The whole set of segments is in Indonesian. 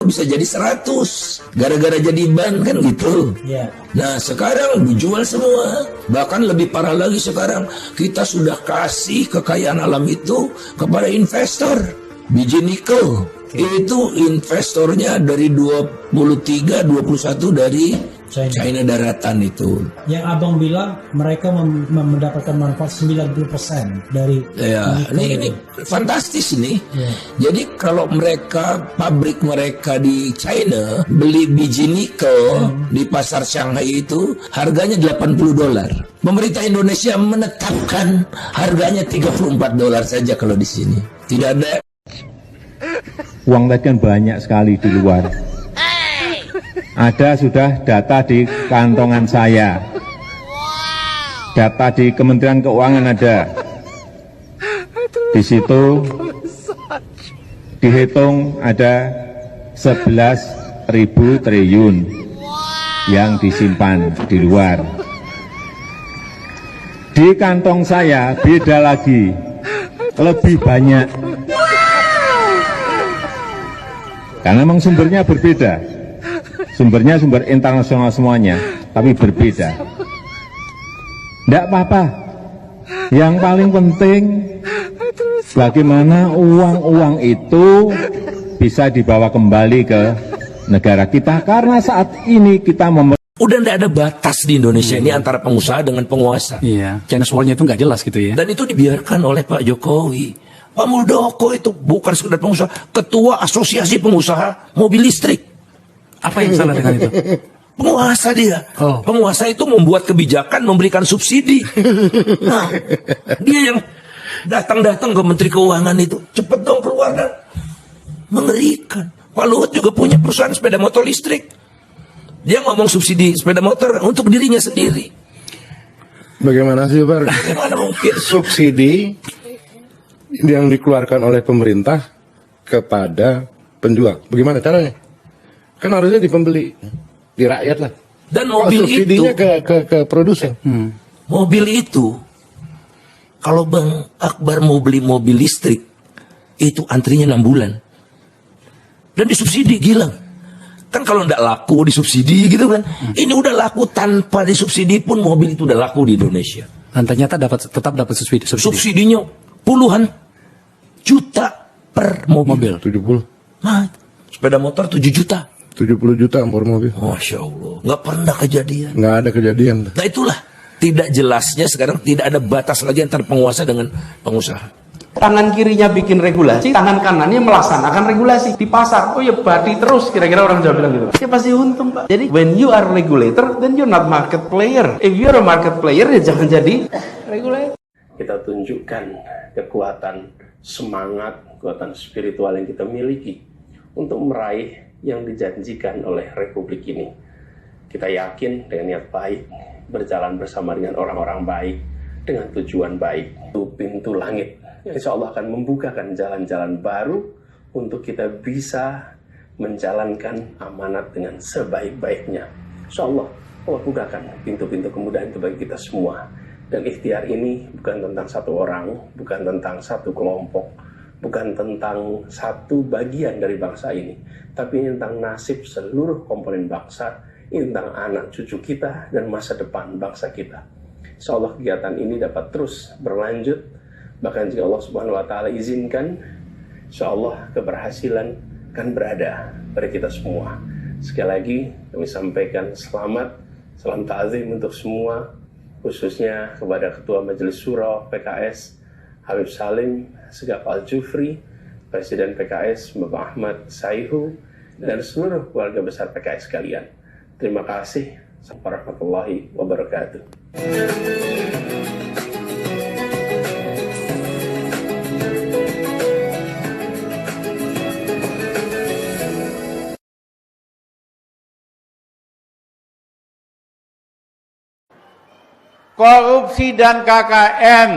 bisa jadi 100 gara-gara jadi ban kan gitu. Nah sekarang dijual semua. Bahkan lebih parah lagi sekarang, kita sudah kasih kekayaan alam itu kepada investor. Biji nikel itu investornya dari 23, 21 dari China daratan itu. Yang abang bilang mereka mendapatkan manfaat 90% dari ini fantastis ini. Jadi kalau pabrik mereka di China beli biji nikel di pasar Shanghai itu harganya $80. Pemerintah Indonesia menetapkan harganya $34 saja kalau di sini. Tidak ada. Uang tadi kan banyak sekali di luar. Ada sudah data di kantongan saya. Data di Kementerian Keuangan ada. Di situ dihitung ada 11.000 triliun yang disimpan di luar. Di kantong saya beda lagi, lebih banyak. Karena memang sumbernya berbeda. Sumbernya sumber internasional semuanya, tapi berbeda. Tidak apa-apa. Yang paling penting, bagaimana uang-uang itu bisa dibawa kembali ke negara kita. Karena saat ini kita udah tidak ada batas di Indonesia ini antara pengusaha dengan penguasa. Iya, Chinese wall-nya itu nggak jelas gitu ya. Dan itu dibiarkan oleh Pak Jokowi. Pak Muldoko itu bukan sekedar pengusaha, ketua asosiasi pengusaha mobil listrik. Apa yang salah dengan itu? Penguasa dia. Penguasa itu membuat kebijakan, memberikan subsidi. Nah, dia yang datang-datang ke Menteri Keuangan itu, cepet dong keluarkan. Mengerikan. Pak Luhut juga punya perusahaan sepeda motor listrik. Dia ngomong subsidi sepeda motor untuk dirinya sendiri. Bagaimana sih Pak? Bagaimana mungkin subsidi yang dikeluarkan oleh pemerintah kepada penjual? Bagaimana caranya? Kan harusnya di pembeli, di rakyat lah. Dan mobil subsidinya itu ke produsen. Mobil itu, kalau Bang Akbar mau beli mobil listrik, itu antrinya 6 bulan. Dan disubsidi, gila. Kan kalau tidak laku disubsidi gitu kan. Ini udah laku tanpa disubsidi pun mobil itu udah laku di Indonesia. Dan ternyata tetap dapat subsidi. Subsidinya puluhan juta per mobil. 70. Nah, sepeda motor 7 juta. 70 juta per mobil. Masya Allah, nggak pernah kejadian. Nggak ada kejadian. Nah itulah tidak jelasnya sekarang tidak ada batas lagi antara penguasa dengan pengusaha. Tangan kirinya bikin regulasi, tangan kanannya melaksanakan regulasi di pasar. Oh ya badi terus, kira-kira orang Jawa bilang gitu. Ya pasti untung Pak. Jadi when you are regulator, then you're not market player. If you're a market player, ya jangan jadi regulator. Kita tunjukkan kekuatan semangat, kekuatan spiritual yang kita miliki untuk meraih yang dijanjikan oleh Republik ini. Kita yakin dengan niat baik, berjalan bersama dengan orang-orang baik, dengan tujuan baik, itu pintu langit. Insya Allah akan membukakan jalan-jalan baru untuk kita bisa menjalankan amanat dengan sebaik-baiknya. Insya Allah bukakan pintu-pintu kemudahan itu bagi kita semua. Dan ikhtiar ini bukan tentang satu orang, bukan tentang satu kelompok, bukan tentang satu bagian dari bangsa ini, tapi ini tentang nasib seluruh komponen bangsa, ini tentang anak cucu kita dan masa depan bangsa kita. Insya Allah kegiatan ini dapat terus berlanjut, bahkan jika Allah Subhanahu wa Ta'ala izinkan, insya Allah keberhasilan akan berada pada kita semua. Sekali lagi kami sampaikan selamat, salam ta'zim untuk semua, khususnya kepada Ketua Majelis Syuro PKS Habib Salim Segaf Al-Jufri, Presiden PKS Bapak Ahmad Saihu, dan seluruh keluarga besar PKS sekalian. Terima kasih. Assalamualaikum warahmatullahi wabarakatuh. Korupsi dan KKN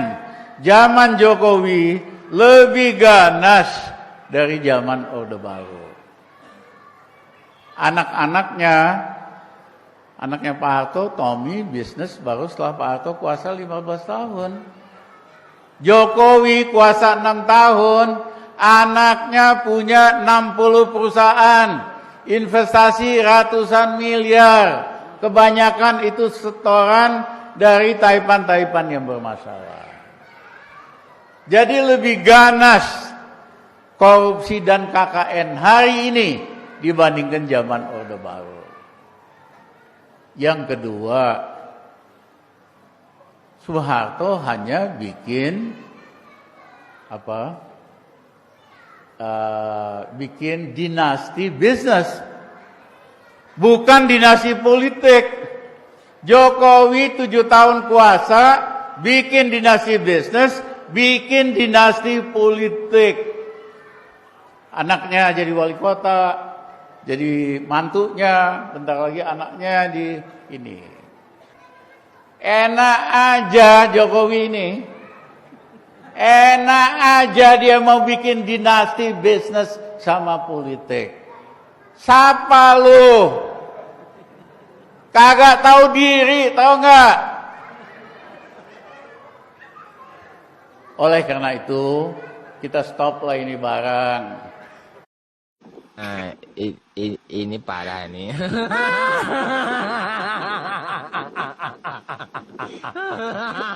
zaman Jokowi lebih ganas dari zaman Orde Baru. Anaknya Pak Harto, Tommy, bisnis baru setelah Pak Harto kuasa 15 tahun. Jokowi kuasa 6 tahun, anaknya punya 60 perusahaan. investasi ratusan miliar. Kebanyakan itu setoran dari taipan-taipan yang bermasalah. Jadi lebih ganas korupsi dan KKN hari ini dibandingkan zaman Orde Baru. Yang kedua, Soeharto hanya bikin bikin dinasti bisnis, bukan dinasti politik. Jokowi 7 tahun kuasa, bikin dinasti bisnis, bikin dinasti politik. Anaknya jadi wali kota, jadi mantunya, bentar lagi anaknya di ini. Enak aja Jokowi ini. Enak aja dia mau bikin dinasti bisnis sama politik. Siapa lu? Kagak tahu diri, tahu nggak? Oleh karena itu, kita stop lah ini barang. Nah, ini parah nih.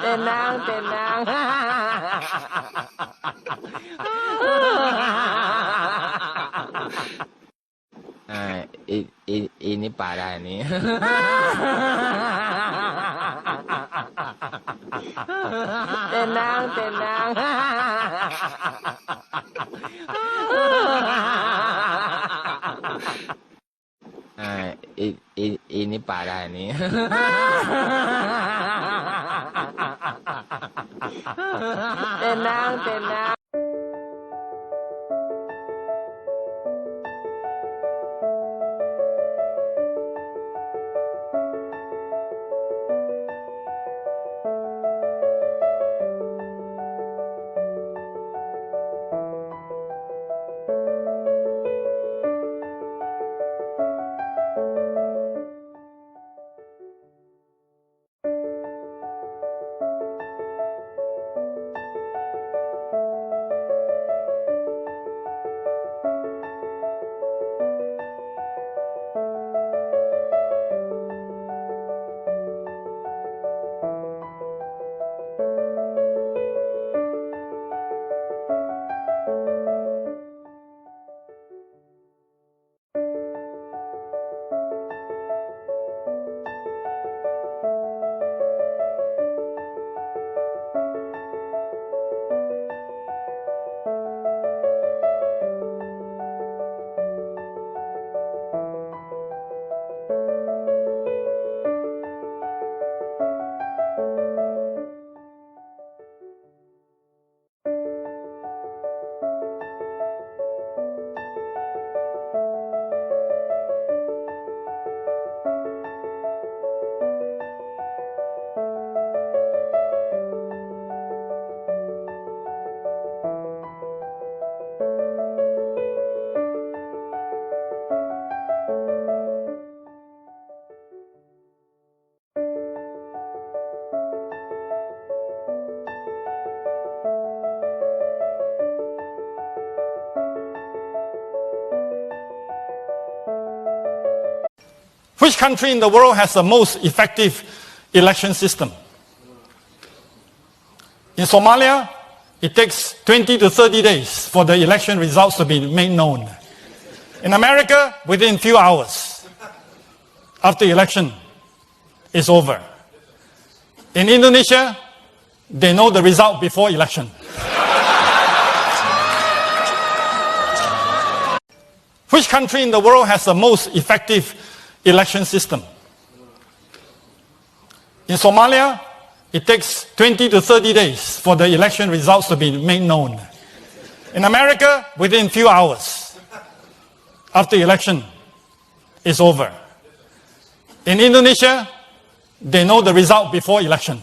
Tenang. Nah, ini parah nih. Tenang. Nah, ini parah nih. Tenang. Which country in the world has the most effective election system? In Somalia, it takes 20 to 30 days for the election results to be made known. In America, within few hours after the election is over. In Indonesia, they know the result before election. Which country in the world has the most effective election system? In Somalia, it takes 20 to 30 days for the election results to be made known. In America, within few hours after the election is over. In Indonesia, they know the result before election.